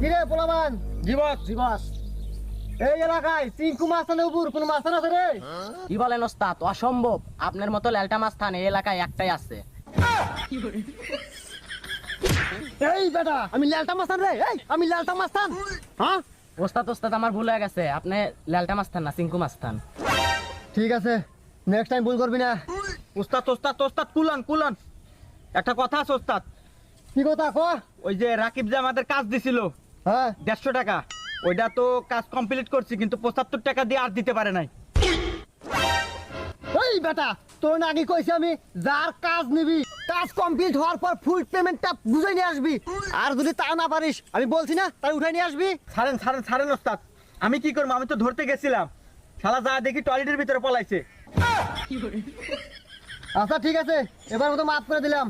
কিরে পোলামান? জি বস। জি বস। এই এলাকায় চিঙ্কু মাস্তানের উপর কোন মাস্তান আছে রে? কি বলেন ওস্তাদ? অসম্ভব, আপনার মতো ল্যালটা মাস্তান এই এলাকায় একটাই আছে। এই বেটা, আমি ল্যালটা মাস্তান রে। এই আমি ল্যালটা মাস্তান। হ্যাঁ ওস্তাদ ওস্তাদ আমার ভুল হয়ে গেছে, আপনি ল্যালটা মাস্তান না, চিঙ্কু মাস্তান। ঠিক আছে, নেক্সট টাইম ভুল করবি না। ওস্তাদ ওস্তাদ ওস্তাদ কুলান কুলান, একটা কথা আছে ওস্তাদ। কি কথা ক? ওই যে রাকিব যে আমাদের কাজ দিছিল হ্যাঁ 150 টাকা, ওইটা তো কাজ কমপ্লিট করছি, কিন্তু 75 টাকা দিয়ে আর দিতে পারে নাই। এই বেটা, তোর না আগে কইছি আমি, যার কাজ নিবি কাজ কমপ্লিট হওয়ার পর ফুল পেমেন্টটা বুঝাই নিয়ে আসবি। আর যদি তা না পারিস, আমি বলছি না, তাই উঠাই নিয়ে আসবি। ছাড়েন ছাড়েন ছাড়েন ওস্তাদ, আমি কি করবো? আমি তো ধরতে গেছিলাম, শালা যা দেখি টয়লেটের ভিতরে পলাইছে। আচ্ছা ঠিক আছে, এবার মতো মাফ করে দিলাম।